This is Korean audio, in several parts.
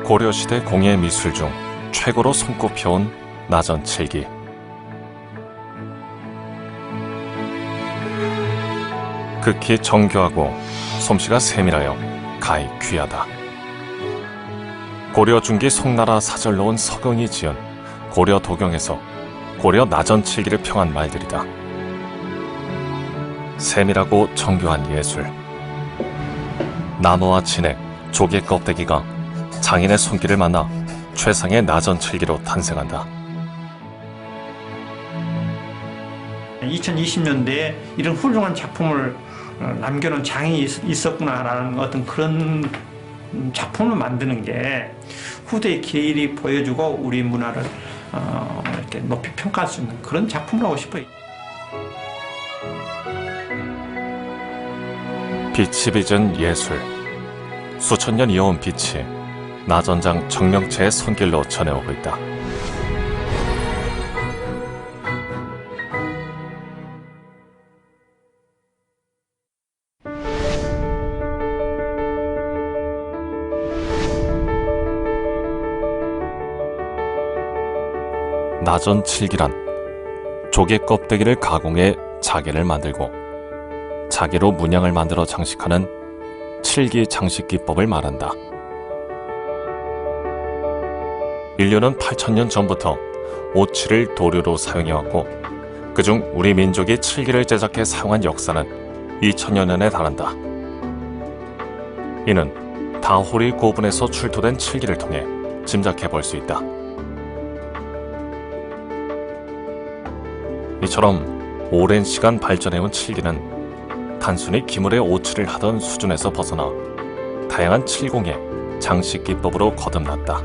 고려시대 공예 미술 중 최고로 손꼽혀온 나전칠기. 극히 정교하고 솜씨가 세밀하여 가히 귀하다. 고려 중기 송나라 사절로온 서경이 지은 고려 도경에서 고려 나전칠기를 평한 말들이다. 세밀하고 정교한 예술. 나무와 진액, 조개 껍데기가 장인의 손길을 만나 최상의 나전칠기로 탄생한다. 2020년대에 이런 훌륭한 작품을 남겨놓은 장이 있었구나라는 어떤 그런 작품을 만드는 게 후대의 기일이 보여주고 우리 문화를 이렇게 높이 평가할 수 있는 그런 작품을 하고 싶어요. 빛이 빚은 예술. 수천 년 이어온 빛이 나전장 정명채의 손길로 전해오고 있다. 나전칠기란 조개 껍데기를 가공해 자개를 만들고 자개로 문양을 만들어 장식하는 칠기 장식 기법을 말한다. 인류는 8,000년 전부터 오칠을 도료로 사용해왔고 그중 우리 민족이 칠기를 제작해 사용한 역사는 2,000여 년에 달한다. 이는 다호리 고분에서 출토된 칠기를 통해 짐작해 볼 수 있다. 이처럼 오랜 시간 발전해온 칠기는 단순히 기물의 오칠을 하던 수준에서 벗어나 다양한 칠공예, 장식 기법으로 거듭났다.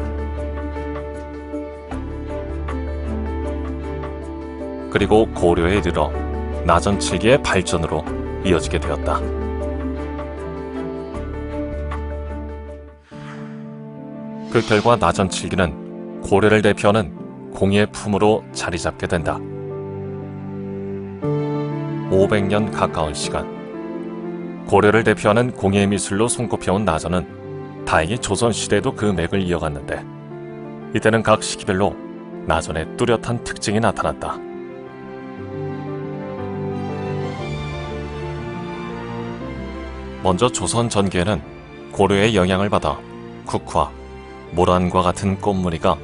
그리고 고려에 이르러 나전칠기의 발전으로 이어지게 되었다. 그 결과 나전칠기는 고려를 대표하는 공예품으로 자리 잡게 된다. 500년 가까운 시간, 고려를 대표하는 공예미술로 손꼽혀온 나전은 다행히 조선시대에도 그 맥을 이어갔는데 이때는 각 시기별로 나전의 뚜렷한 특징이 나타났다. 먼저 조선 전기에는 고려의 영향을 받아 국화, 모란과 같은 꽃무늬가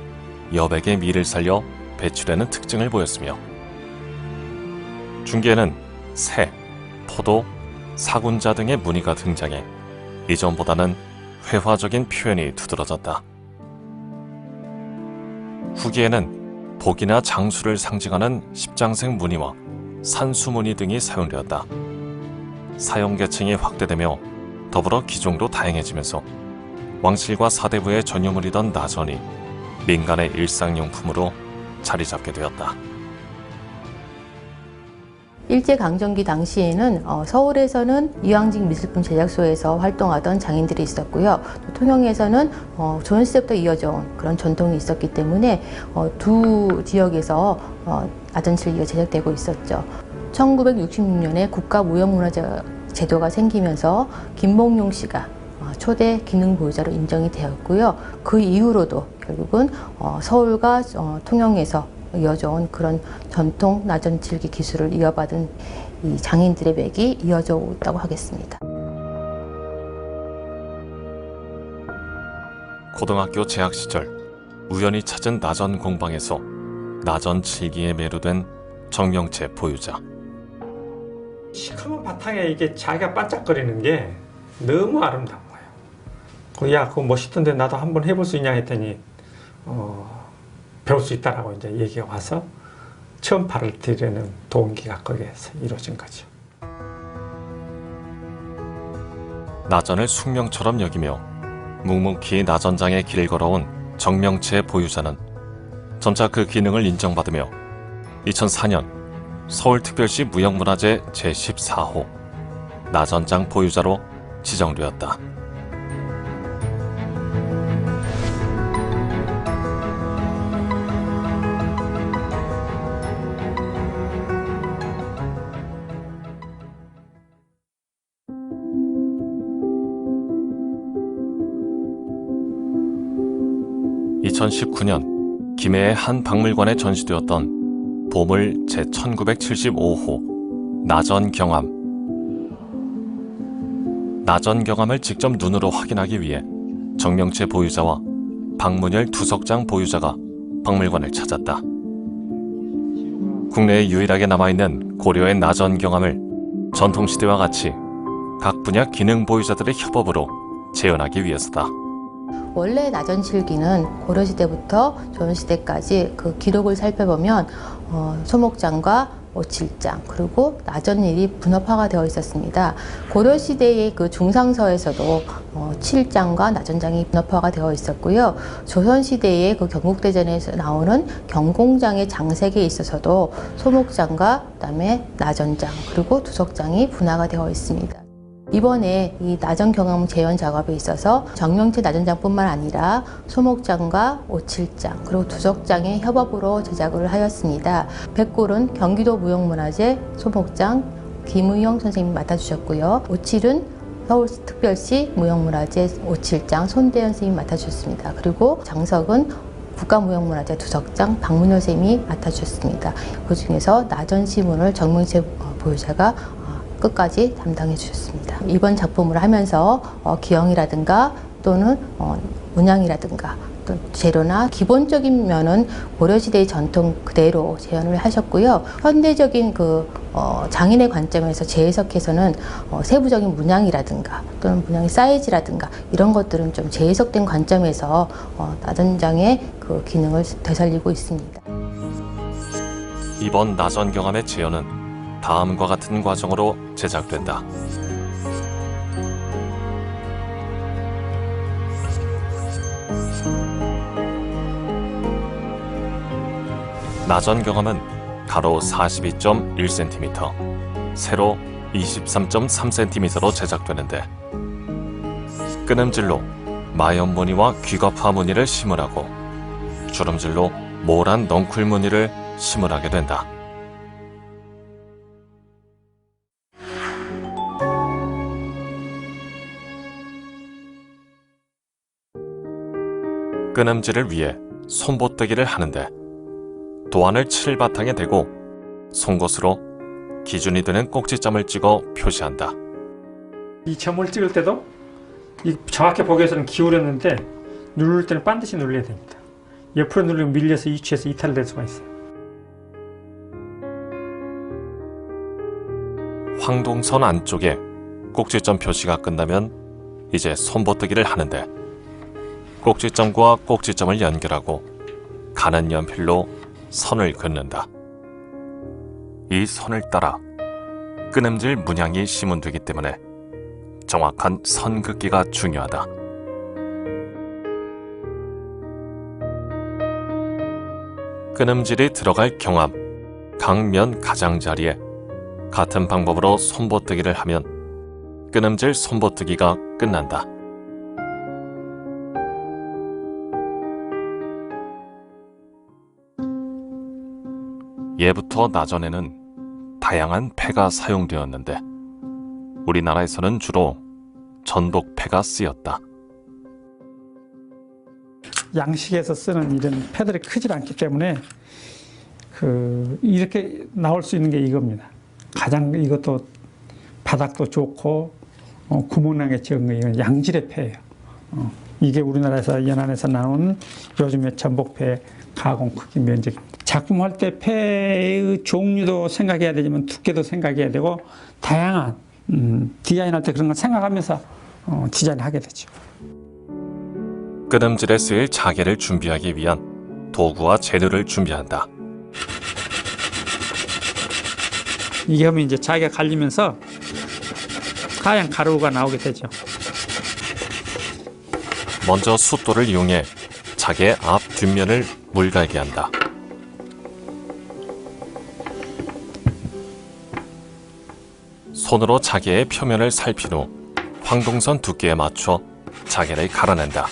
여백의 미를 살려 배출되는 특징을 보였으며 중기에는 새, 포도, 사군자 등의 무늬가 등장해 이전보다는 회화적인 표현이 두드러졌다. 후기에는 복이나 장수를 상징하는 십장색 무늬와 산수무늬 등이 사용되었다. 사용 계층이 확대되며 더불어 기종도 다양해지면서 왕실과 사대부의 전유물이던 나전이 민간의 일상용품으로 자리 잡게 되었다. 일제강점기 당시에는 서울에서는 이황직 미술품 제작소에서 활동하던 장인들이 있었고요. 또 통영에서는 조선시대부터 이어져 온 그런 전통이 있었기 때문에 두 지역에서 나전칠기가 제작되고 있었죠. 1966년에 국가무형문화재 제도가 생기면서 김봉용 씨가 초대 기능 보유자로 인정이 되었고요. 그 이후로도 결국은 서울과 통영에서 이어져 온 그런 전통 나전칠기 기술을 이어받은 이 장인들의 맥이 이어져 오고 있다고 하겠습니다. 고등학교 재학 시절 우연히 찾은 나전 공방에서 나전칠기에 매료된 정명채 보유자. 시커먼 바탕에 이게 자기가 반짝거리는 게 너무 아름다운 거예요. 야, 그거 멋있던데 나도 한번 해볼 수 있냐 했더니 배울 수 있다라고 이제 얘기가 와서 처음 발을 들이는 동기가 거기에서 이루어진 거죠. 나전을 숙명처럼 여기며 묵묵히 나전장의 길을 걸어온 정명채 보유자는 점차 그 기능을 인정받으며 2004년 서울특별시 무형문화재 제14호 나전장 보유자로 지정되었다. 2019년 김해의 한 박물관에 전시되었던 보물 제1975호 나전경암. 나전경암을 직접 눈으로 확인하기 위해 정명채 보유자와 박문열 두석장 보유자가 박물관을 찾았다. 국내에 유일하게 남아있는 고려의 나전경암을 전통시대와 같이 각 분야 기능 보유자들의 협업으로 재현하기 위해서다. 원래 나전칠기는 고려시대부터 조선시대까지 그 기록을 살펴보면 소목장과 오칠장 그리고 나전일이 분업화가 되어 있었습니다. 고려시대의 그 중상서에서도 칠장과 나전장이 분업화가 되어 있었고요. 조선시대의 그 경국대전에서 나오는 경공장의 장색에 있어서도 소목장과 그다음에 나전장 그리고 두석장이 분화가 되어 있습니다. 이번에 이 나전경암 재현 작업에 있어서 정명채 나전장뿐만 아니라 소목장과 오칠장 그리고 두석장의 협업으로 제작을 하였습니다. 백골은 경기도 무형문화재 소목장 김의용 선생님이 맡아주셨고요. 오칠은 서울특별시 무형문화재 오칠장 손대현 선생님이 맡아주셨습니다. 그리고 장석은 국가무형문화재 두석장 박문열 선생님이 맡아주셨습니다. 그 중에서 나전시문을 정명채 보유자가 끝까지 담당해 주셨습니다. 이번 작품을 하면서 기형이라든가 또는 문양이라든가 또 재료나 기본적인 면은 고려시대의 전통 그대로 재현을 하셨고요. 현대적인 그 장인의 관점에서 재해석해서는 세부적인 문양이라든가 또는 문양의 사이즈라든가 이런 것들은 좀 재해석된 관점에서 나전장의 그 기능을 되살리고 있습니다. 이번 나전경암의 재현은 다음과 같은 과정으로 제작된다. 나전경암은 가로 42.1cm, 세로 23.3cm로 제작되는데 끊음질로 마연무늬와 귀거파 무늬를 심을하고 주름질로 모란 넝쿨 무늬를 심을하게 된다. 끊음질을 위해 손보뜨기를 하는데 도안을 칠 바탕에 대고 송곳으로 기준이 되는 꼭지점을 찍어 표시한다. 이 점을 찍을 때도 정확히 보기 위해서는 기울였는데 누를 때는 반드시 눌러야 됩니다. 옆으로 누르면 밀려서 위치에서 이탈될 수가 있어요. 황동선 안쪽에 꼭지점 표시가 끝나면 이제 손보뜨기를 하는데 꼭지점과 꼭지점을 연결하고 가는 연필로 선을 긋는다. 이 선을 따라 끊음질 문양이 시문되기 때문에 정확한 선 긋기가 중요하다. 끊음질이 들어갈 경암, 강면 가장자리에 같은 방법으로 손보뜨기를 하면 끊음질 손보뜨기가 끝난다. 예부터 나전에는 다양한 패가 사용되었는데 우리나라에서는 주로 전복패가 쓰였다. 양식에서 쓰는 이런 패들이 크질 않기 때문에 이렇게 나올 수 있는 게 이겁니다. 가장 이것도 바닥도 좋고 구멍나게 적은 거 이건 양질의 패예요. 이게 우리나라에서 연안에서 나온 요즘의 전복패 가공 크기 면적. 작품할 때 패의 종류도 생각해야 되지만 두께도 생각해야 되고 다양한 디자인할 때 그런 걸 생각하면서 디자인하게 되죠. 끊음질에 쓰일 자개를 준비하기 위한 도구와 재료를 준비한다. 이게 하면 이제 자개가 갈리면서 하얀 가루가 나오게 되죠. 먼저 숫도를 이용해 자개의 앞 뒷면을 물갈게 한다. 손으로 자개의 표면을 살핀 후 황동선 두께에 맞춰 자개를 갈아낸다.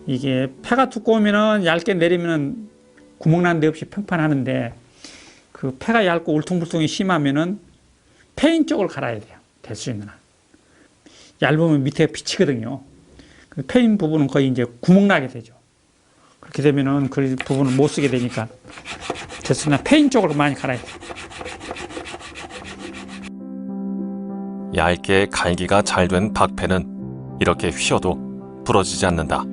이게 패가 두꺼우면 얇게 내리면 구멍 나는 데 없이 평판하는데 그 패가 얇고 울퉁불퉁이 심하면은 패인 쪽을 갈아야 돼요. 될 수 있는 한. 얇으면 밑에 비치거든요. 패인 부분은 거의 이제 구멍 나게 되죠. 그렇게 되면은 그 부분을 못 쓰게 되니까 됐으나 패인 쪽으로 많이 갈아야 돼요. 얇게 갈기가 잘 된 박패는 이렇게 휘어도 부러지지 않는다.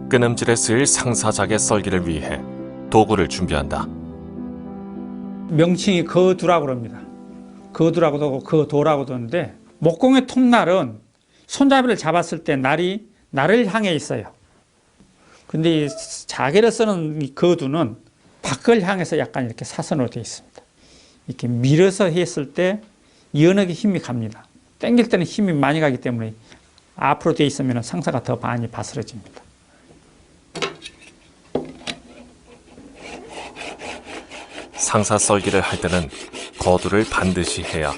끈음질에 쓰일 상사자개 썰기를 위해 도구를 준비한다. 명칭이 거두라고 합니다. 거두라고도 하고 거도라고도 하는데 목공의 톱날은 손잡이를 잡았을 때 날이 나를 향해 있어요. 근데 이 자개를 쓰는 이 거두는 밖을 향해서 약간 이렇게 사선으로 되어 있습니다. 이렇게 밀어서 했을 때 연하게 힘이 갑니다. 당길 때는 힘이 많이 가기 때문에 앞으로 되어 있으면 상사가 더 많이 바스러집니다. 상사 썰기를 할 때는 거두를 반드시 해야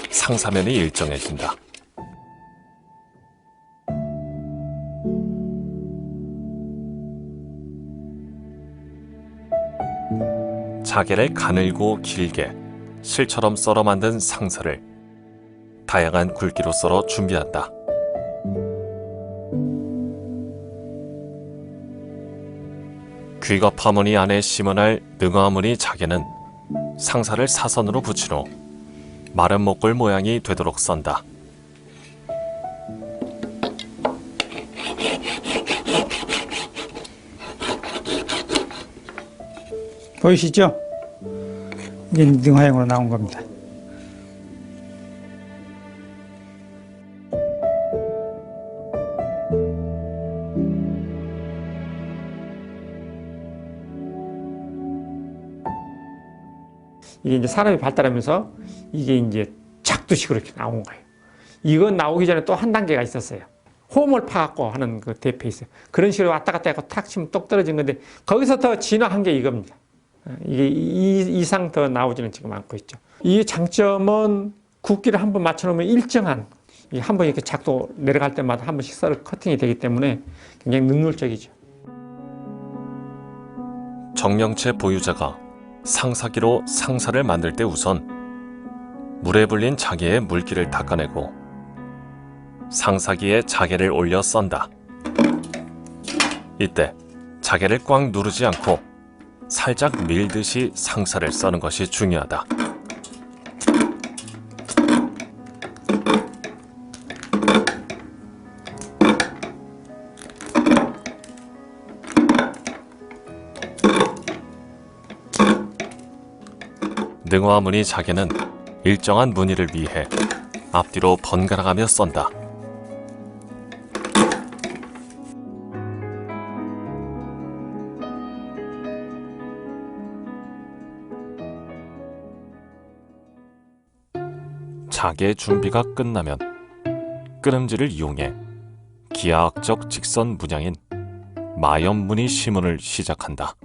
상사면이 일정해진다. 자개를 가늘고 길게 실처럼 썰어 만든 상사를 다양한 굵기로 썰어 준비한다. 귀겁 화무늬 안에 심어날 능화무늬 자개는 상사를 사선으로 붙인 후 마른 목골 모양이 되도록 썬다. 보이시죠? 이게 능화형으로 나온 겁니다. 이게 이제 사람이 발달하면서 이게 이제 작두식으로 이렇게 나온 거예요. 이건 나오기 전에 또 한 단계가 있었어요. 홈을 파갖고 하는 그 대패 있어요. 그런 식으로 왔다 갔다 해서 탁 치면 똑 떨어진 건데 거기서 더 진화한 게 이겁니다. 이게 이상 더 나오지는 지금 않고 있죠. 이 장점은 굵기를 한번 맞춰놓으면 일정한 한번 이렇게 작도 내려갈 때마다 한 번씩 썰을 커팅이 되기 때문에 굉장히 능률적이죠. 정령체 보유자가 상사기로 상사를 만들 때 우선 물에 불린 자개에 물기를 닦아내고 상사기에 자개를 올려 썬다. 이때 자개를 꽉 누르지 않고 살짝 밀듯이 상사를 써는 것이 중요하다. 능화무늬 자개는 일정한 무늬를 위해 앞뒤로 번갈아가며 썬다. 자개 준비가 끝나면 끈음질을 이용해 기하학적 직선 문양인 마염무늬 시문을 시작한다.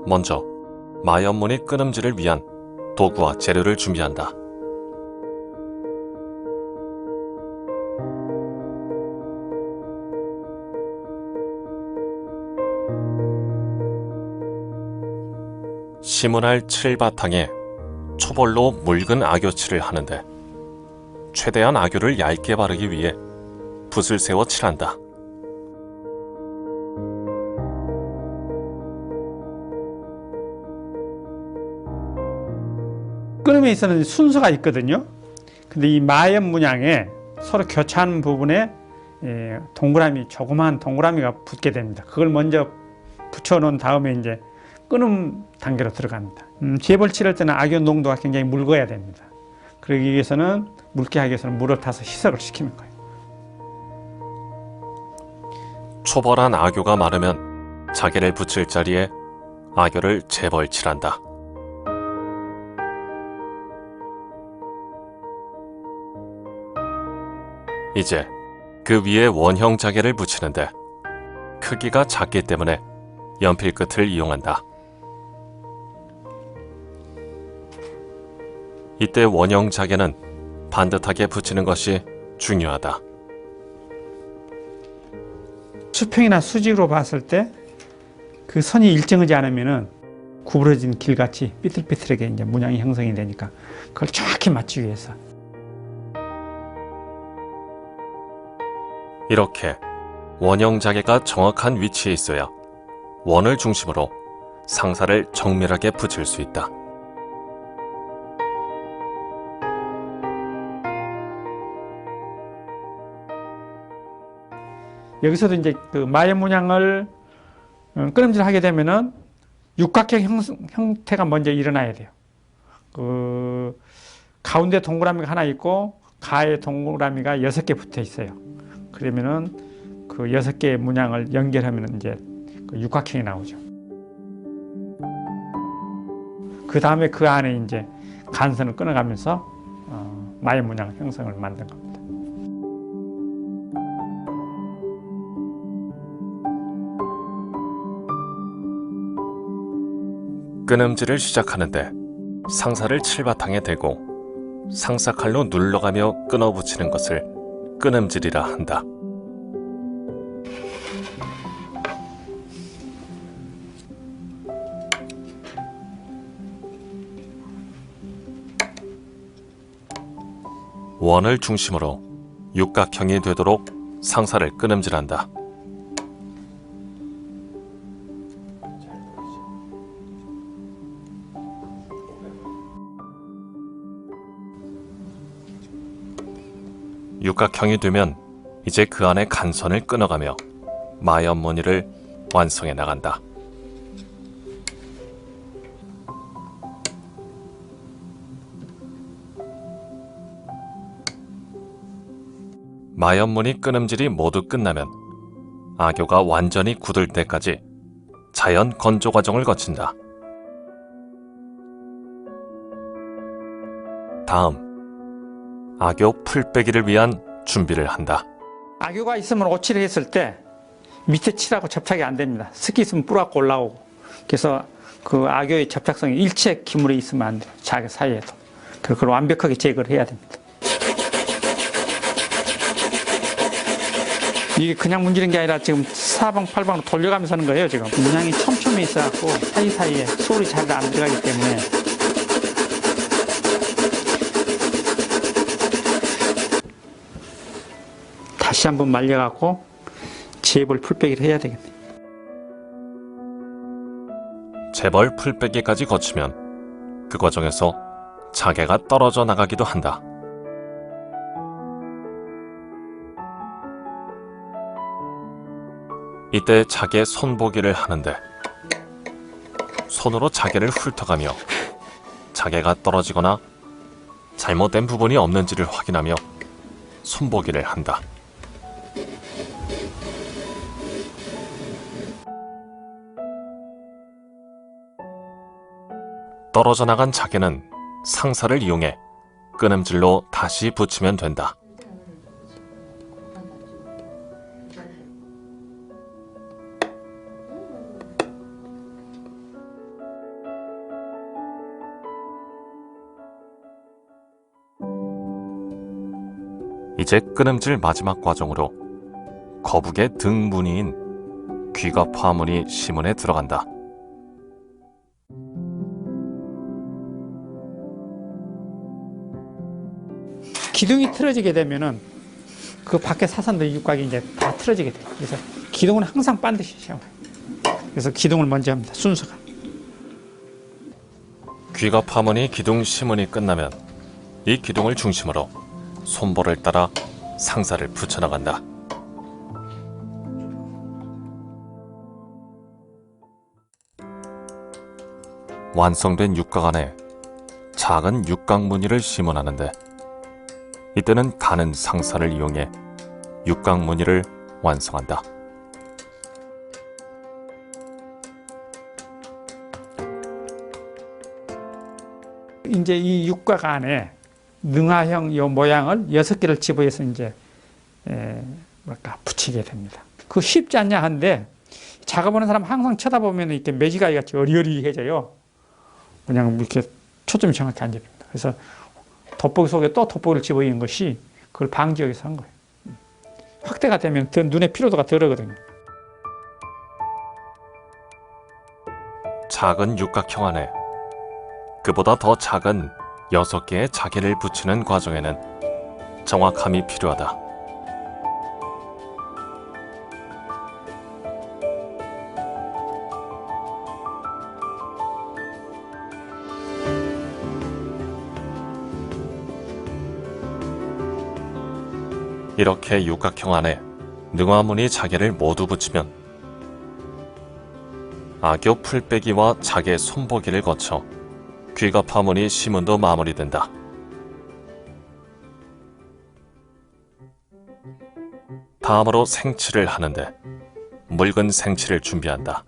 먼저 마염무늬 끈음질을 위한 도구와 재료를 준비한다. 시문할 칠 바탕에 초벌로 묽은 악교칠을 하는데 최대한 악교를 얇게 바르기 위해 붓을 세워 칠한다. 끈음에 있어는 순서가 있거든요. 근데 이 마염 문양에 서로 교차하는 부분에 동그라미, 조그마한 동그라미가 붙게 됩니다. 그걸 먼저 붙여놓은 다음에 이제 끈음 단계로 들어갑니다. 재벌 칠할 때는 악교 농도가 굉장히 묽어야 됩니다. 그러기 위해서는 묽게 하기 위해서는 물을 타서 희석을 시키는 거예요. 초벌한 악교가 마르면 자개를 붙일 자리에 악교를 재벌 칠한다. 이제 그 위에 원형 자개를 붙이는데 크기가 작기 때문에 연필 끝을 이용한다. 이때 원형 자개는 반듯하게 붙이는 것이 중요하다. 수평이나 수직으로 봤을 때 그 선이 일정하지 않으면 구부러진 길같이 삐뚤삐뚤하게 이제 문양이 형성이 되니까 그걸 정확히 맞추기 위해서. 이렇게 원형 자개가 정확한 위치에 있어야 원을 중심으로 상사를 정밀하게 붙일 수 있다. 여기서도 이제 그 마연 문양을 끄름질하게 되면은 육각형 형태가 먼저 일어나야 돼요. 그 가운데 동그라미가 하나 있고 가에 동그라미가 6개 붙어 있어요. 그러면은 그 6개의 문양을 연결하면 이제 그 육각형이 나오죠. 그 다음에 그 안에 이제 간선을 끊어가면서 마연 문양 형성을 만든 겁니다. 끄름질을 시작하는데 상사를 칠바탕에 대고 상사칼로 눌러가며 끊어붙이는 것을 끄름질이라 한다. 원을 중심으로 육각형이 되도록 상사를 끄름질한다. 육각형이 되면 이제 그 안에 간선을 끊어가며 마연 무늬를 완성해 나간다. 마연 무늬 끄름질이 모두 끝나면 악교가 완전히 굳을 때까지 자연 건조 과정을 거친다. 다음, 악교 풀빼기를 위한 준비를 한다. 악교가 있으면 오칠을 했을 때 밑에 칠하고 접착이 안 됩니다. 습기 있으면 뿌옇고 올라오고. 그래서 그 악교의 접착성이 일체 기물에 있으면 안 돼요. 자기 사이에도. 그걸 완벽하게 제거를 해야 됩니다. 이게 그냥 문지른 게 아니라 지금 사방팔방으로 돌려가면서 하는 거예요. 지금 문양이 촘촘히 있어갖고 사이사이에 소울이 잘 안 들어가기 때문에 다시 한번 말려갖고 재벌 풀빼기를 해야 되겠네. 재벌 풀빼기까지 거치면 그 과정에서 자개가 떨어져 나가기도 한다. 이때 자개 손보기를 하는데 손으로 자개를 훑어가며 자개가 떨어지거나 잘못된 부분이 없는지를 확인하며 손보기를 한다. 떨어져 나간 자개는 상사를 이용해 끄름질로 다시 붙이면 된다. 이제 끄름질 마지막 과정으로 거북의 등 무늬인 귀가 파무늬 시문에 들어간다. 기둥이 틀어지게 되면은 그 밖에 사선도 육각이 이제 다 틀어지게 돼요. 그래서 기둥은 항상 반드시 세워요. 그래서 기둥을 먼저 합니다. 순서가. 귀가 파무늬 기둥 시문이 끝나면 이 기둥을 중심으로 손볼을 따라 상사를 붙여나간다. 완성된 육각 안에 작은 육각 무늬를 심어나는데 이때는 가는 상사를 이용해 육각 무늬를 완성한다. 이제 이 육각 안에 능화형 이 모양을 6개를 집어서 이제 붙이게 됩니다. 그 쉽지 않냐 한데 작업하는 사람 항상 쳐다보면 이렇게 매지가이 같이 어리어리해져요. 그냥 이렇게 초점이 정확히 안 잡힙니다. 그래서 돋보기 속에 또 돋보기를 집어넣는 것이 그걸 방지하기 위해서 한 거예요. 확대가 되면 더 눈의 피로도가 덜하거든요. 작은 육각형 안에 그보다 더 작은 6개의 자개를 붙이는 과정에는 정확함이 필요하다. 이렇게 육각형 안에 능화무늬 자개를 모두 붙이면 악교 풀빼기와 자개 손보기를 거쳐 귀가파무늬 시문도 마무리된다. 다음으로 생칠을 하는데 묽은 생칠을 준비한다.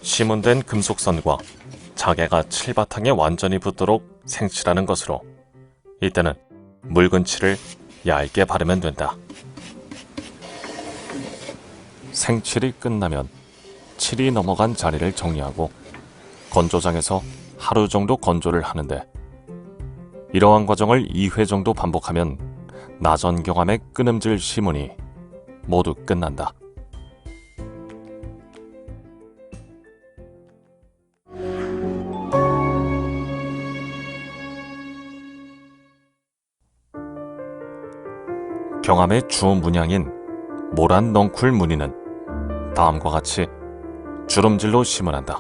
시문된 금속선과 자개가 칠바탕에 완전히 붙도록 생칠하는 것으로 이때는 묽은 칠을 얇게 바르면 된다. 생칠이 끝나면 칠이 넘어간 자리를 정리하고 건조장에서 하루 정도 건조를 하는데 이러한 과정을 2회 정도 반복하면 나전경함의 끊음질 시문이 모두 끝난다. 경함의 주 문양인 모란 넝쿨 무늬는 다음과 같이 주름질로 시문한다.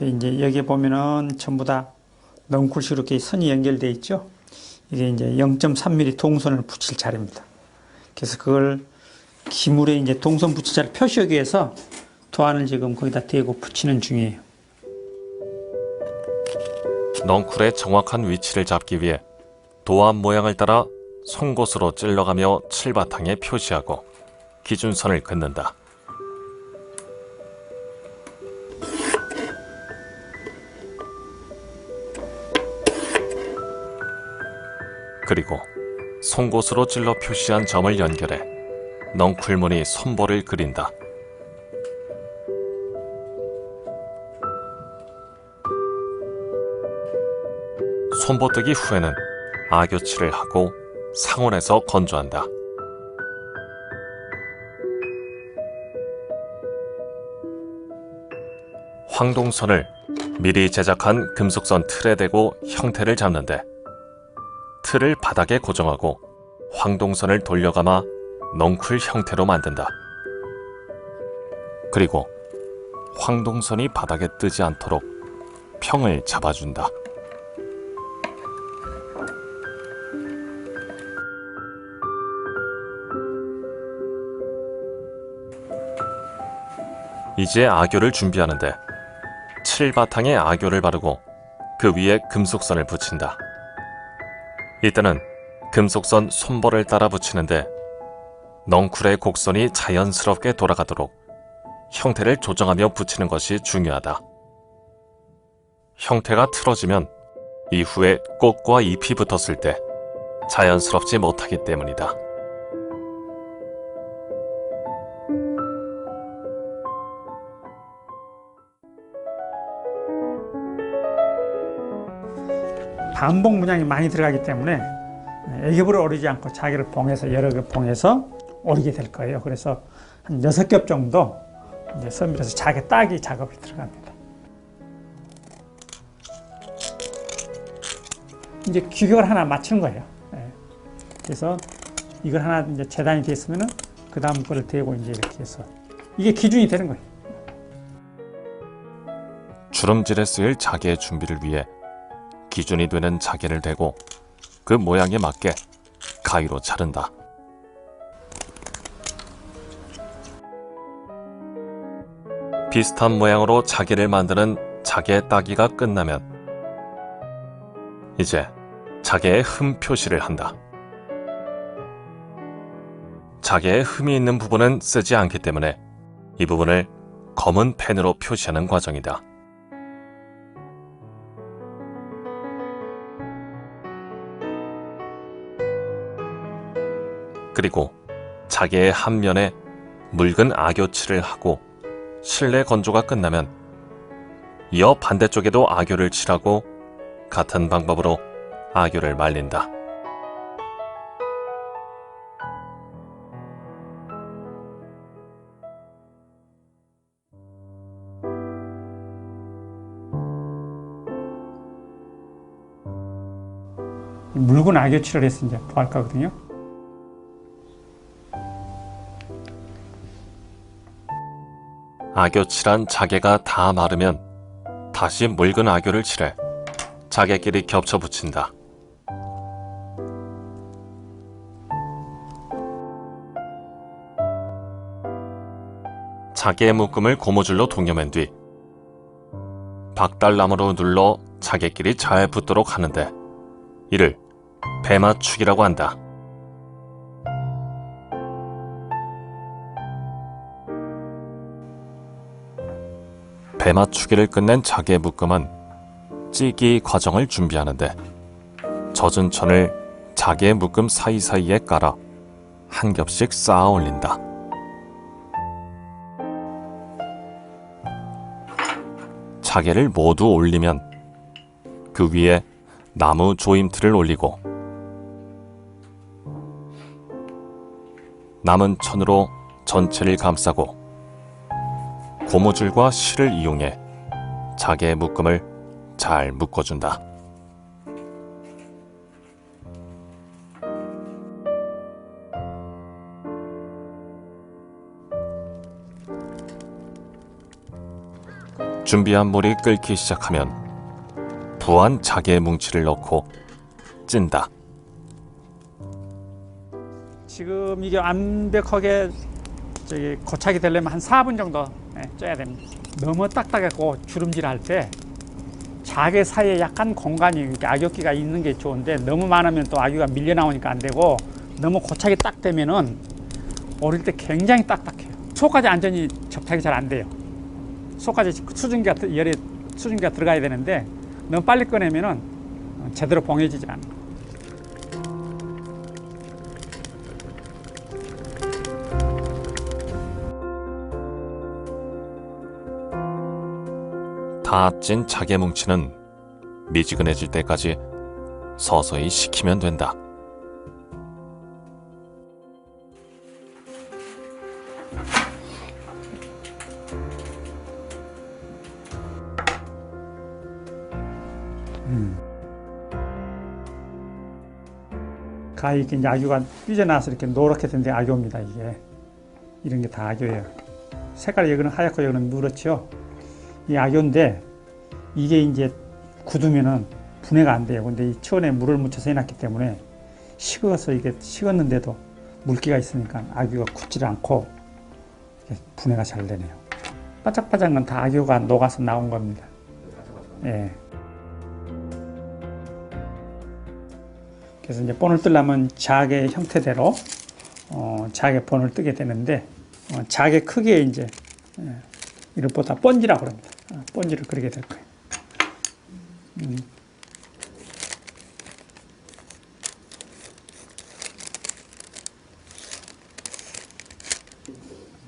이제 여기 보면은 전부 다 넝쿨식으로 이렇게 선이 연결되어 있죠. 이게 이제 0.3mm 동선을 붙일 자리입니다. 그래서 그걸 기물에 이제 동선 붙일 자리를 표시하기 위해서 도안을 지금 거기다 대고 붙이는 중이에요. 넝쿨의 정확한 위치를 잡기 위해 도안 모양을 따라 송곳으로 찔러가며 칠바탕에 표시하고 기준선을 긋는다. 그리고 송곳으로 찔러 표시한 점을 연결해 넝쿨무늬 손볼을 그린다. 손보뜨기 후에는 악교칠을 하고 상온에서 건조한다. 황동선을 미리 제작한 금속선 틀에 대고 형태를 잡는데 틀을 바닥에 고정하고 황동선을 돌려감아 넝쿨 형태로 만든다. 그리고 황동선이 바닥에 뜨지 않도록 평을 잡아준다. 이제 악교를 준비하는데 칠바탕에 악교를 바르고 그 위에 금속선을 붙인다. 이때는 금속선 손볼을 따라 붙이는데 넝쿨의 곡선이 자연스럽게 돌아가도록 형태를 조정하며 붙이는 것이 중요하다. 형태가 틀어지면 이후에 꽃과 잎이 붙었을 때 자연스럽지 못하기 때문이다. 반복 문양이 많이 들어가기 때문에 애겹을 오리지 않고 자기를 봉해서 여러 개 봉해서 오리게 될 거예요. 그래서 한 6겹 정도 이제 선밀해서 자기 따기 작업이 들어갑니다. 이제 규격을 하나 맞추는 거예요. 그래서 이걸 하나 이제 재단이 됐으면은 그 다음 거를 대고 이제 이렇게 해서 이게 기준이 되는 거예요. 주름질에 쓰일 자개의 준비를 위해 기준이 되는 자개를 대고 그 모양에 맞게 가위로 자른다. 비슷한 모양으로 자개를 만드는 자개 따기가 끝나면 이제 자개의 흠 표시를 한다. 자개에 흠이 있는 부분은 쓰지 않기 때문에 이 부분을 검은 펜으로 표시하는 과정이다. 그리고 자개의 한 면에 묽은 악교칠을 하고 실내 건조가 끝나면 이어 반대쪽에도 악교를 칠하고 같은 방법으로 악교를 말린다. 묽은 악교칠을 해서 이제 부할 거거든요. 악교칠한 자개가 다 마르면 다시 묽은 악교를 칠해 자개끼리 겹쳐 붙인다. 자개의 묶음을 고무줄로 동여맨 뒤 박달나무로 눌러 자개끼리 잘 붙도록 하는데 이를 배맞추기라고 한다. 배맞추기를 끝낸 자개 묶음은 찌기 과정을 준비하는데 젖은 천을 자개 묶음 사이사이에 깔아 한 겹씩 쌓아 올린다. 자개를 모두 올리면 그 위에 나무 조임틀을 올리고 남은 천으로 전체를 감싸고 고무줄과 실을 이용해 자개 묶음을 잘 묶어준다. 준비한 물이 끓기 시작하면 부한 자개 뭉치를 넣고 찐다. 지금 이게 완벽하게 고착이 되려면 한 4분 정도 쪄야 됩니다. 너무 딱딱하고 주름질 할 때 자개 사이에 약간 공간이 악육기가 있는 게 좋은데 너무 많으면 또 악유가 밀려 나오니까 안 되고 너무 고착이 딱 되면은 오릴 때 굉장히 딱딱해요. 속까지 완전히 접착이 잘 안 돼요. 속까지 열이 수증기가 들어가야 되는데 너무 빨리 꺼내면은 제대로 봉해지지 않아요. 다 찐 자개 뭉치는 미지근해질 때까지 서서히 식히면 된다. 가위 이제 악유가 삐져나와서 이렇게 노랗게 된 게 악유입니다. 이게 이런 게 다 악유예요. 색깔이 여기는 하얗고 여기는 누렇죠. 이 악유인데 이게 이제 굳으면은 분해가 안 돼요. 근데 이 천에 물을 묻혀서 해놨기 때문에 식어서 이게 식었는데도 물기가 있으니까 악유가 굳질 않고 분해가 잘 되네요. 바짝바짝한 건 다 악유가 녹아서 나온 겁니다. 예. 그래서 이제 본을 뜨려면 자개 형태대로 자개 본을 뜨게 되는데 자개 크기에 이제 이것보다 번지라고 합니다. 번지를 그리게 될 거예요.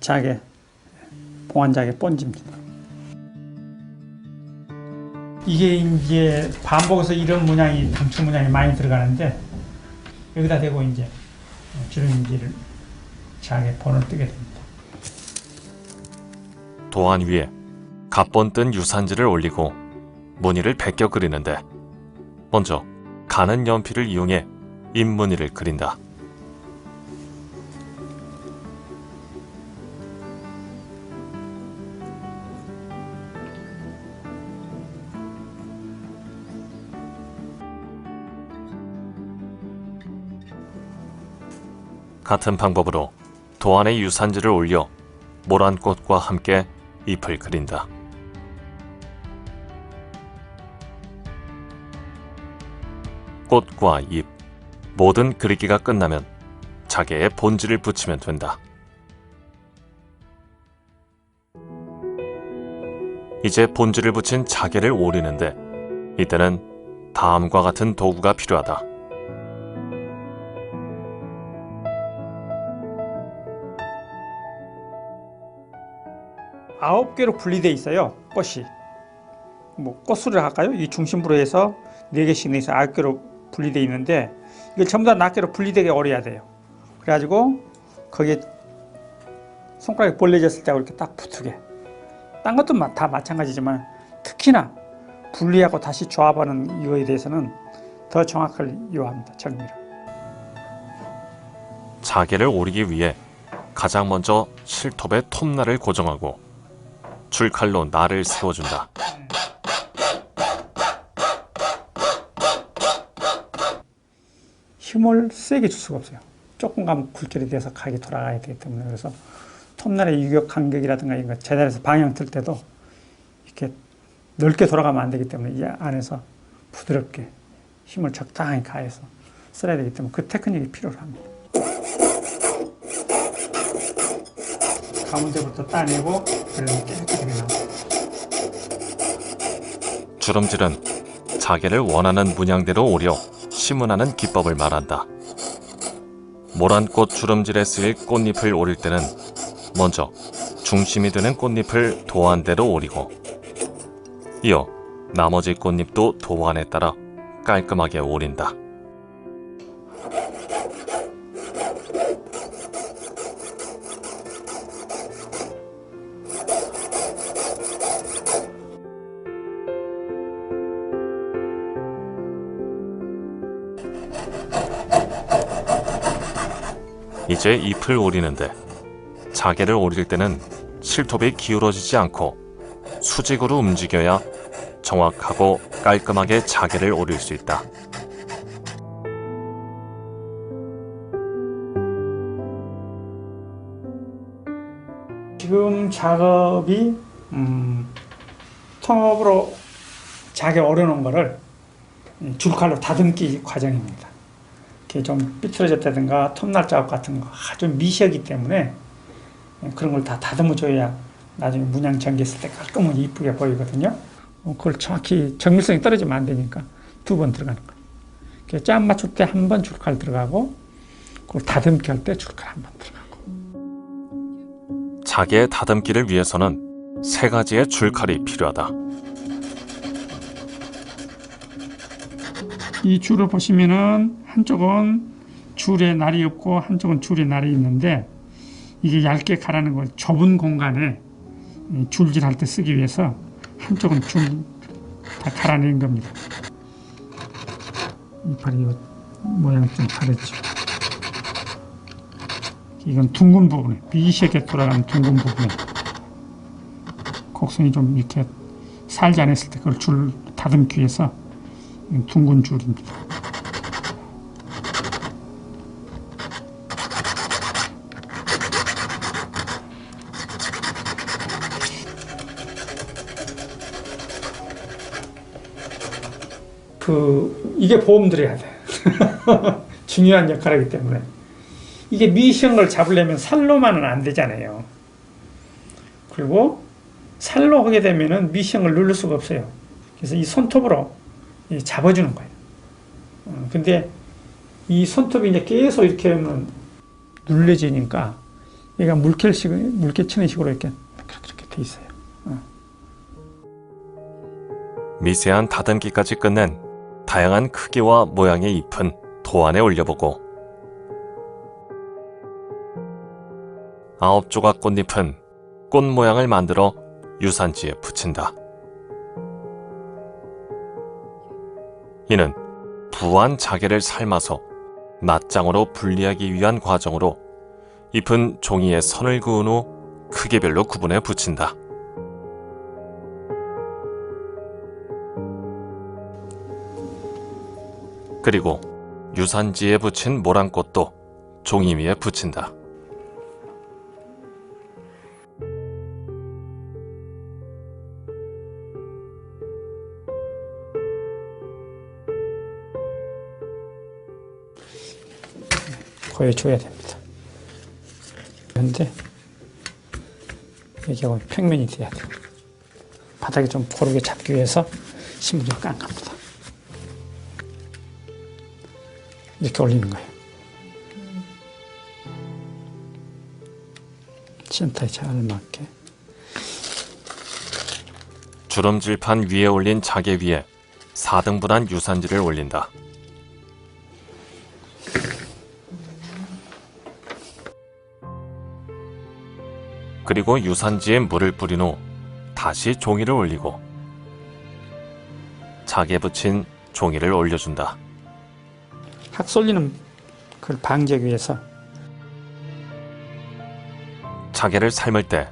자개, 봉안자개 번지입니다. 이게 이제 반복해서 이런 문양이 단추 문양이 많이 들어가는데 여기다 대고 이제 기름지를 자개 본을 뜨게 됩니다. 도안 위에 갑본 뜬 유산지를 올리고 무늬를 베껴 그리는데 먼저 가는 연필을 이용해 잎무늬를 그린다. 같은 방법으로 도안에 유산지를 올려 모란꽃과 함께 잎을 그린다. 꽃과 잎, 모든 그리기가 끝나면 자개에 본지를 붙이면 된다. 이제 본지를 붙인 자개를 오리는데 이때는 다음과 같은 도구가 필요하다. 9개로 분리되어 있어요. 꽃이. 뭐 꽃수를 할까요? 이 중심부로 해서 4개씩 내서 9개로 분리되어 있는데 이걸 전부 다 낱개로 분리되게 오려야 돼요. 그래가지고 거기에 손가락이 벌려졌을 때 이렇게 딱 붙게. 딴 것도 다 마찬가지지만 특히나 분리하고 다시 조합하는 이거에 대해서는 더 정확하게 요합니다. 정밀을. 자개를 오리기 위해 가장 먼저 실톱에 톱날을 고정하고 줄칼로 날을 세워준다. 힘을 세게 줄 수가 없어요. 조금 가면 굴절이 돼서 각이 돌아가야 되기 때문에. 그래서 톱날의 유격 간격이라든가 이런 거 제자리에서 방향 틀 때도 이렇게 넓게 돌아가면 안 되기 때문에 이 안에서 부드럽게 힘을 적당히 가해서 써야 되기 때문에 그 테크닉이 필요로 합니다. 가운데부터 따내고 그러면 깨끗하게 나옵니다. 주름질은 자개를 원하는 문양대로 오려 심은하는 기법을 말한다. 모란꽃 주름질에 쓰일 꽃잎을 오릴 때는 먼저 중심이 되는 꽃잎을 도안대로 오리고 이어 나머지 꽃잎도 도안에 따라 깔끔하게 오린다. 이제 잎을 오리는데 자개를 오릴 때는 실톱이 기울어지지 않고 수직으로 움직여야 정확하고 깔끔하게 자개를 오릴 수 있다. 지금 작업이 통업으로 자개 오려놓은 거를 줄칼로 다듬기 과정입니다. 이렇게 좀 삐뚤어졌다든가 톱날 자국 같은 거 아주 미시하기 때문에 그런 걸 다 다듬어줘야 나중에 문양 전개했을 때 깔끔하게 이쁘게 보이거든요. 그걸 정확히 정밀성이 떨어지면 안 되니까 2번 들어가는 거예요. 짠 맞출 때 한 번 줄칼 들어가고 그걸 다듬기 할 때 줄칼 한 번 들어가고. 자개의 다듬기를 위해서는 3가지의 줄칼이 필요하다. 이 줄을 보시면은 한쪽은 줄에 날이 없고 한쪽은 줄에 날이 있는데 이게 얇게 가라는 걸 좁은 공간에 줄질할 때 쓰기 위해서 한쪽은 줄 다 갈아낸 겁니다. 이파리 모양 좀 다르죠. 이건 둥근 부분에 미시하게 돌아가는 둥근 부분에 곡선이 좀 이렇게 살지 않았을 때 그걸 줄 다듬기 위해서 둥근 줄입니다. 이게 보험들해야 돼. 중요한 역할이기 때문에. 이게 미시한 걸 잡으려면 살로만은 안 되잖아요. 그리고 살로 하게 되면은 미시한 걸 누를 수가 없어요. 그래서 이 손톱으로 잡아주는 거예요. 근데 이 손톱이 이제 계속 이렇게 하면 눌려지니까 얘가 물개 치는 식으로 이렇게 돼 있어요. 미세한 다듬기까지 끝낸 다양한 크기와 모양의 잎은 도안에 올려보고 9조각 꽃잎은 꽃 모양을 만들어 유산지에 붙인다. 이는 부한 자개를 삶아서 낱장으로 분리하기 위한 과정으로 잎은 종이에 선을 그은 후 크기별로 구분해 붙인다. 그리고 유산지에 붙인 모란꽃도 종이 위에 붙인다. 보여줘야 됩니다. 그런데 이게 평면이 돼야 돼요. 바닥에 좀 고르게 잡기 위해서 신문지를 깡갑니다. 이렇게 올리는 거예요. 센터에 잘 맞게. 주름질판 위에 올린 자개 위에 4등분한 유산지를 올린다. 그리고 유산지에 물을 뿌린 후 다시 종이를 올리고 자개 붙인 종이를 올려준다. 확 쏠리는 그걸 방지하기 위해서. 자개를 삶을 때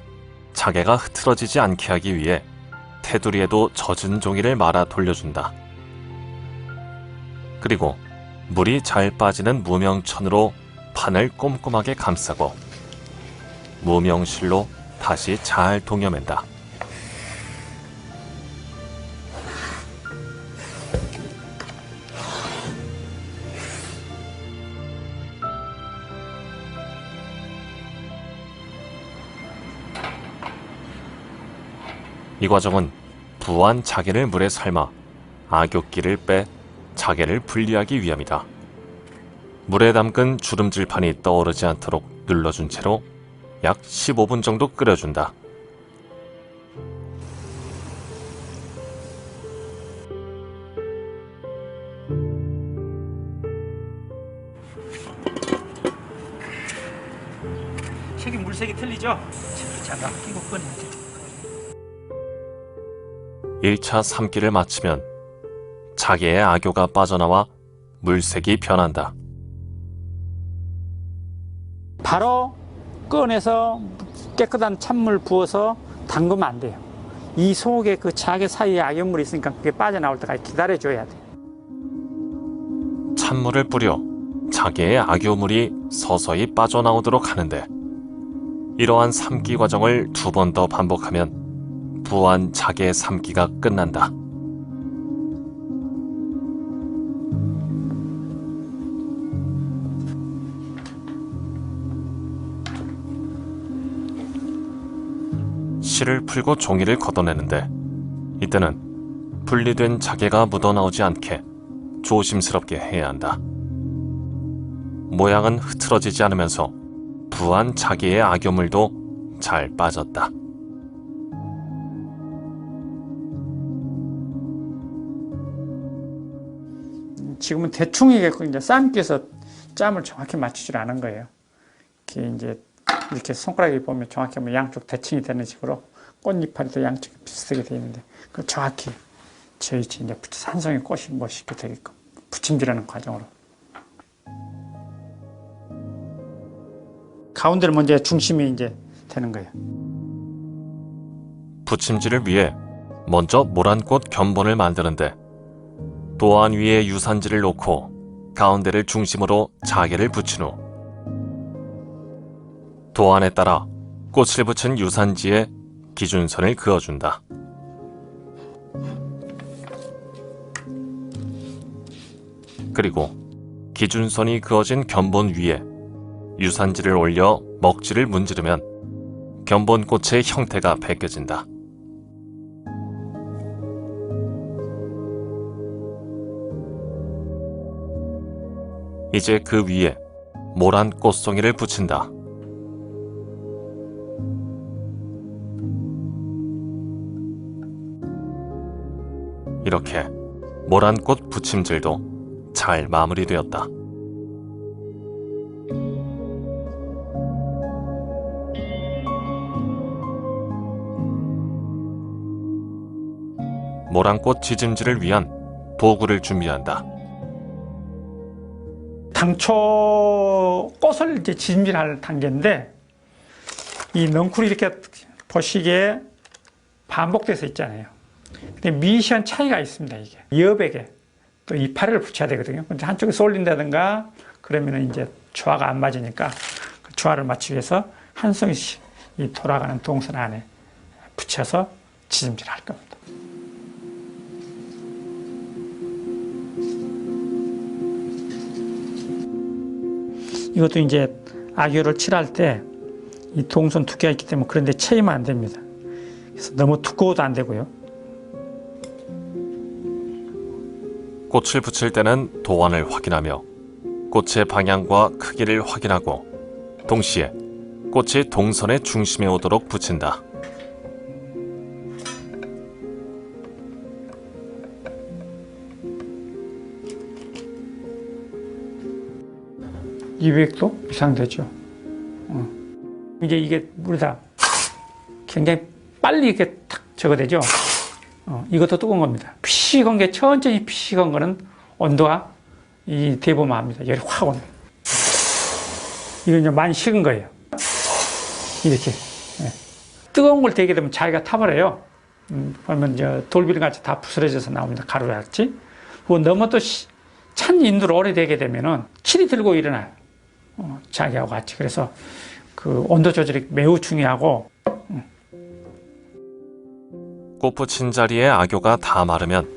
자개가 흐트러지지 않게 하기 위해 테두리에도 젖은 종이를 말아 돌려준다. 그리고 물이 잘 빠지는 무명천으로 판을 꼼꼼하게 감싸고 무명실로 다시 잘 동여맨다. 이 과정은 부한 자개를 물에 삶아 악욕기를 빼 자개를 분리하기 위함이다. 물에 담근 주름질판이 떠오르지 않도록 눌러준 채로 약 15분 정도 끓여준다. 색이 물색이 틀리죠? 잠깐 끼고 꺼내야 돼. 1차 삶기를 마치면 자개의 악효가 빠져나와 물색이 변한다. 바로 꺼내서 깨끗한 찬물 부어서 담그면 안 돼요. 이 속에 그 자개 사이에 악연물이 있으니까 그게 빠져나올 때까지 기다려줘야 돼. 찬물을 뿌려 자개의 악효물이 서서히 빠져나오도록 하는데 이러한 삶기 과정을 2번 더 반복하면 부한 자개 삶기가 끝난다. 실을 풀고 종이를 걷어내는데 이때는 분리된 자개가 묻어나오지 않게 조심스럽게 해야 한다. 모양은 흐트러지지 않으면서 부한 자개의 악효물도 잘 빠졌다. 지금은 대충 이게 이제 삶기에서 짬을 정확히 맞추질 않은 거예요. 이렇게 손가락에 보면 정확히 하면 양쪽 대칭이 되는 식으로 꽃잎파리도 양쪽이 비슷하게 되어 있는데 그걸 정확히 저희 이제 붙여서 한 송이 꽃이 멋있게 되게끔 붙임질하는 과정으로. 가운데를 먼저 중심이 이제 되는 거예요. 붙임질을 위해 먼저 모란꽃 견본을 만드는데 도안 위에 유산지를 놓고 가운데를 중심으로 자개를 붙인 후 도안에 따라 꽃을 붙인 유산지에 기준선을 그어준다. 그리고 기준선이 그어진 견본 위에 유산지를 올려 먹지를 문지르면 견본꽃의 형태가 벗겨진다. 이제 그 위에 모란 꽃송이를 붙인다. 이렇게 모란꽃 붙임질도 잘 마무리되었다. 모란꽃 지짐질을 위한 도구를 준비한다. 당초 꽃을 이제 지짐질할 단계인데 이 넝쿨이 이렇게 보시기에 반복돼서 있잖아요. 근데 미시한 차이가 있습니다. 이게 여백에 또 이파리를 붙여야 되거든요. 근데 한쪽에 쏠린다든가 그러면 이제 조화가 안 맞으니까 그 조화를 맞추기 위해서 한 송이씩 이 돌아가는 동선 안에 붙여서 지짐질할 겁니다. 이것도 이제 악효를 칠할 때 이 동선 두께가 있기 때문에 그런데 채이면 안 됩니다. 그래서 너무 두꺼워도 안 되고요. 꽃을 붙일 때는 도안을 확인하며 꽃의 방향과 크기를 확인하고 동시에 꽃이 동선의 중심에 오도록 붙인다. 이백도 이상 되죠. 이제 이게 물에다 굉장히 빨리 이렇게 탁 적어되죠. 이것도 뜨거운 겁니다. 피식한 게 천천히 피식한 거는 온도가 이 대보면 압니다. 열이 확 오네. 이건 이제 많이 식은 거예요. 이렇게. 예. 뜨거운 걸 대게 되면 자기가 타버려요. 그러면 이제 돌비리 같이 다 부스러져서 나옵니다. 가루같이. 그거 너무 또 찬 인두를 오래 대게 되면은 치리 들고 일어나요. 자기하고 같이. 그래서 그 온도 조절이 매우 중요하고. 꽃 붙인 자리에 악교가 다 마르면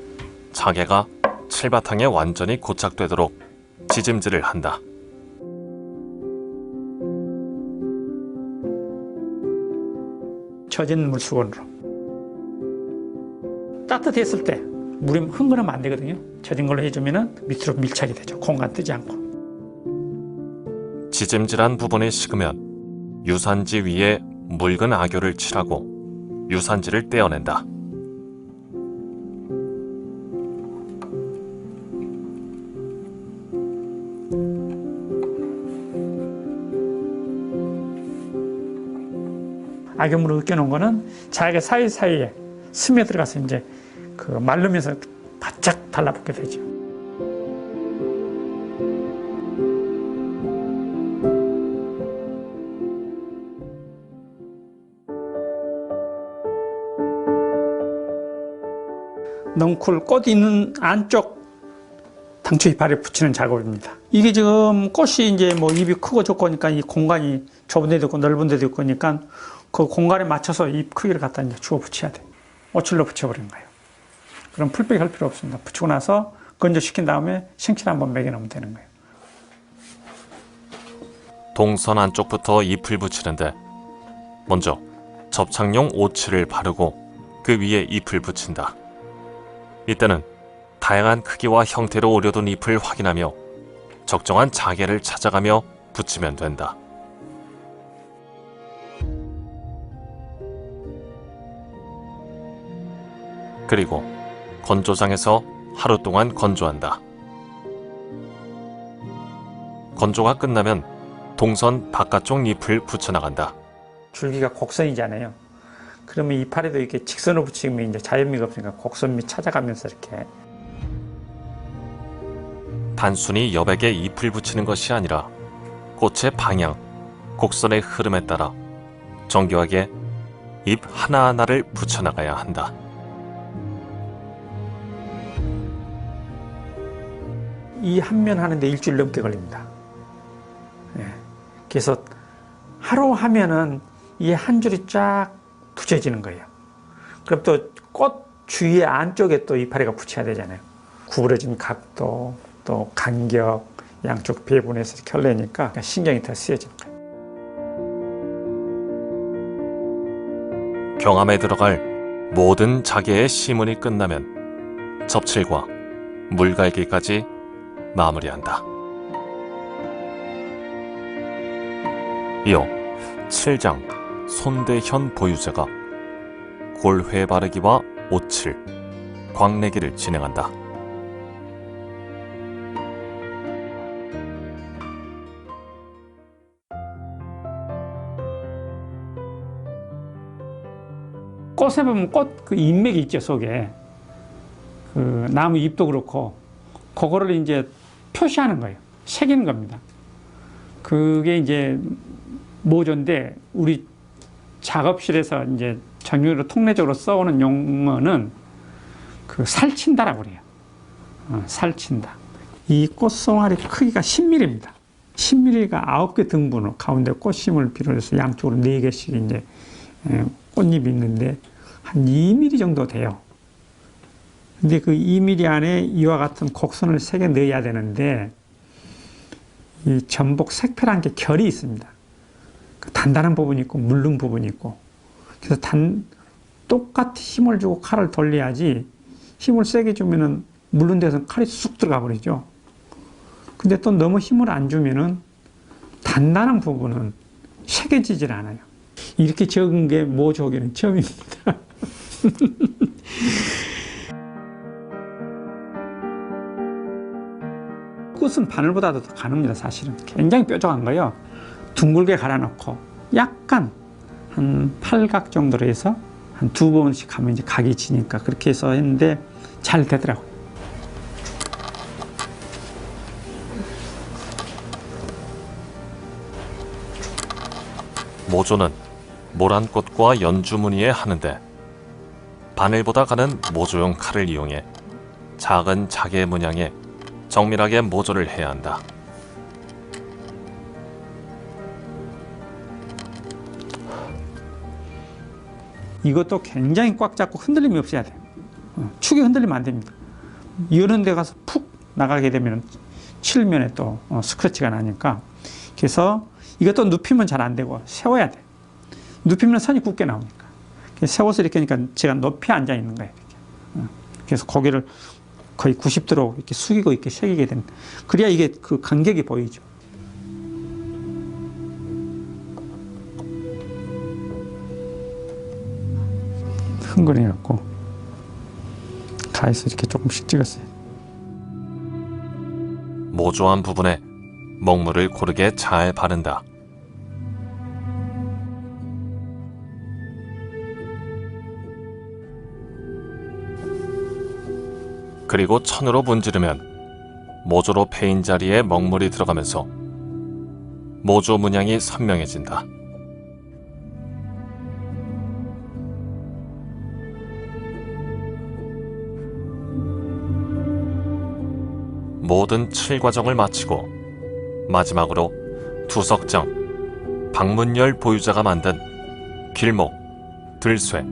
자개가 칠바탕에 완전히 고착되도록 지짐질을 한다. 젖은 물수건으로. 따뜻했을 때 물이 흥건하면 안 되거든요. 젖은 걸로 해주면은 밑으로 밀착이 되죠. 공간 뜨지 않고. 지짐질한 부분이 식으면 유산지 위에 묽은 악교를 칠하고 유산지를 떼어낸다. 악용물을 으깨놓은 거는 자기가 사이사이에 스며들어가서 이제 그 마르면서 바짝 달라붙게 되죠. 넝쿨 꽃 있는 안쪽 당초 이파리를 붙이는 작업입니다. 이게 지금 꽃이 이제 뭐 잎이 크고 좋고 하니까 이 공간이 좁은 데도 있고 넓은 데도 있고 하니까 그 공간에 맞춰서 잎 크기를 갖다 이제 주워 붙여야 돼. 오칠로 붙여버리는 거예요. 그럼 풀빼기 할 필요 없습니다. 붙이고 나서 건조시킨 다음에 생칠 한번 매겨놓으면 되는 거예요. 동선 안쪽부터 잎을 붙이는데 먼저 접착용 오칠을 바르고 그 위에 잎을 붙인다. 이때는 다양한 크기와 형태로 오려둔 잎을 확인하며 적정한 자개를 찾아가며 붙이면 된다. 그리고 건조장에서 하루 동안 건조한다. 건조가 끝나면 동선 바깥쪽 잎을 붙여나간다. 줄기가 곡선이잖아요. 그러면 이파리도 이렇게 직선으로 붙이면 이제 자연미가 없으니까 곡선 밑 찾아가면서 이렇게. 단순히 여백에 잎을 붙이는 것이 아니라 꽃의 방향, 곡선의 흐름에 따라 정교하게 잎 하나하나를 붙여나가야 한다. 이 한 면 하는데 일주일 넘게 걸립니다. 예. 그래서 하루 하면은 이 한 줄이 쫙 붙여지는 거예요. 그럼 또 꽃 주위에 안쪽에 또 이파리가 붙여야 되잖아요. 구부러진 각도, 또 간격, 양쪽 배분해서 켤레니까 신경이 더 쓰여지는 거예요. 경암에 들어갈 모든 자개의 심은이 끝나면 접칠과 물갈기까지 마무리한다. 이어 칠장, 손대현 보유자가 골회 바르기와 오칠, 광내기를 진행한다. 꽃에 보면 꽃 그 인맥이 있죠, 속에. 그 나무 잎도 그렇고, 그거를 이제 표시하는 거예요. 새기는 겁니다. 그게 이제 모조인데, 우리 작업실에서 이제 전용으로 통례적으로 써오는 용어는 그 살친다라고 그래요. 살친다. 이 꽃송아리 크기가 10mm입니다. 10mm가 9개 등분으로 가운데 꽃심을 비롯해서 양쪽으로 4개씩 이제 꽃잎이 있는데 한 2mm 정도 돼요. 근데 그 2mm 안에 이와 같은 곡선을 3개 넣어야 되는데 이 전복 색패라는 게 결이 있습니다. 단단한 부분이 있고 물른 부분이 있고 그래서 똑같이 힘을 주고 칼을 돌려야지 힘을 세게 주면은 물른 데서 칼이 쑥 들어가 버리죠. 근데 또 너무 힘을 안 주면은 단단한 부분은 새겨지질 않아요. 이렇게 적은 게 모조개는 처음입니다. 끝은 바늘보다도 더 가늡니다. 사실은 굉장히 뾰족한 거예요. 둥글게 갈아놓고 약간 한 팔각 정도로 해서 한 2번씩 하면 이제 각이 지니까 그렇게 해서 했는데 잘 되더라고요. 모조는 모란꽃과 연주무늬에 하는데 바늘보다 가는 모조용 칼을 이용해 작은 자개 문양에 정밀하게 모조를 해야 한다. 이것도 굉장히 꽉 잡고 흔들림이 없어야 돼요. 축이 흔들리면 안 됩니다. 이런 데 가서 푹 나가게 되면 칠면에 또 스크래치가 나니까, 그래서 이것도 눕히면 잘 안 되고 세워야 돼. 눕히면 선이 굳게 나오니까. 세워서 이렇게 하니까 제가 높이 앉아 있는 거예요. 이렇게. 그래서 고개를 거의 90도로 이렇게 숙이고 이렇게 새기게 되는. 그래야 이게 그 간격이 보이죠. 흥건해갖고 가에서 이렇게 조금씩 찍었어요. 모조한 부분에 먹물을 고르게 잘 바른다. 그리고 천으로 문지르면 모조로 패인 자리에 먹물이 들어가면서 모조 문양이 선명해진다. 모든 칠 과정을 마치고 마지막으로 두석정, 박문열 보유자가 만든 길목, 들쇠,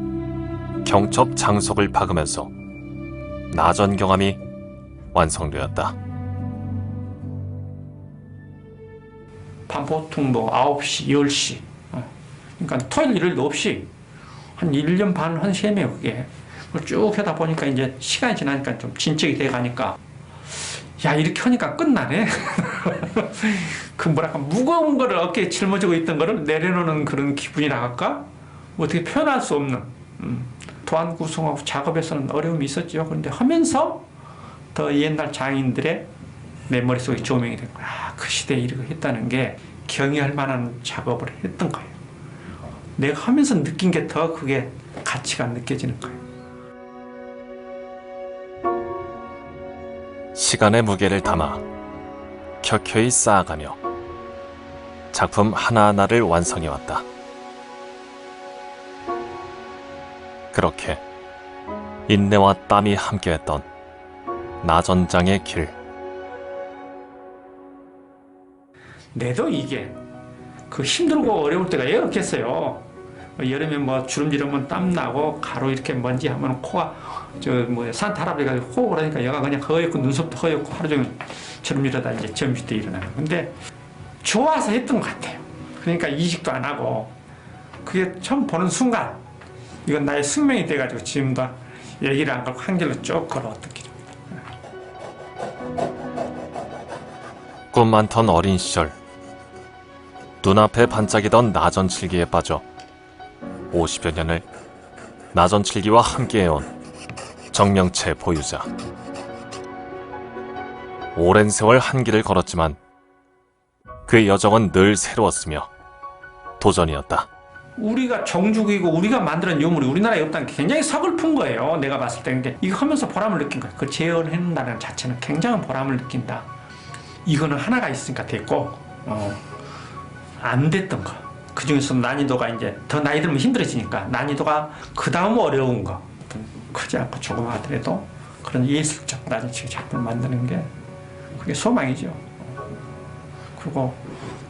경첩 장석을 박으면서 나전경함이 완성되었다. 밤 보통 뭐 9시, 10시. 그러니까 토요일, 일요일도 없이 한 1년 반, 한 셈이에요, 그게. 쭉 하다 보니까 이제 시간이 지나니까 좀 진척이 돼 가니까, 야, 이렇게 하니까 끝나네. 그 뭐랄까, 무거운 거를 어깨에 짊어지고 있던 거를 내려놓는 그런 기분이라 할까? 어떻게 표현할 수 없는. 도안 구성하고 작업에서는 어려움이 있었죠. 그런데 하면서 더 옛날 장인들의 내 머릿속에 조명이 된 거야. 아, 그 시대에 이렇게 했다는 게 경의할 만한 작업을 했던 거예요. 내가 하면서 느낀 게 더 그게 가치가 느껴지는 거예요. 시간의 무게를 담아 켜켜이 쌓아가며 작품 하나하나를 완성해왔다. 그렇게 인내와 땀이 함께했던 나전장의 길. 내도 이게 그 힘들고 어려울 때가 왜 없겠어요. 여름에 뭐 주름지르면 땀 나고 가루 이렇게 먼지 하면 코가 저 뭐 산타 할아버지가 호흡을 그러니까 얘가 그냥 허옇고 눈썹도 허옇고 하루 종일 주름지르다 이제 점심 때 일어나요. 근데 좋아서 했던 것 같아요. 그러니까 이식도 안 하고 그게 처음 보는 순간 이건 나의 숙명이 돼가지고 지금도 얘기를 안 걸고 한 길로 쭉 걸어왔던 길입니다. 꿈 많던 어린 시절 눈앞에 반짝이던 나전칠기에 빠져 50여 년을 나전칠기와 함께해온 정명채 보유자. 오랜 세월 한 길을 걸었지만 그의 여정은 늘 새로웠으며 도전이었다. 우리가 정죽이고 우리가 만드는 유물이 우리나라에 없다는 게 굉장히 서글픈 거예요. 내가 봤을 때 이거 하면서 보람을 느낀 거예요. 그 재현한다는 자체는 굉장한 보람을 느낀다. 이거는 하나가 있으니까 됐고 안 됐던 거. 그 중에서 난이도가 이제 더 나이 들면 힘들어지니까 난이도가 그 다음 어려운 거. 크지 않고 조그마하더라도 그런 예술적 나중에 작품을 만드는 게 그게 소망이죠. 그리고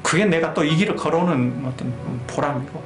그게 내가 또 이 길을 걸어오는 어떤 보람이고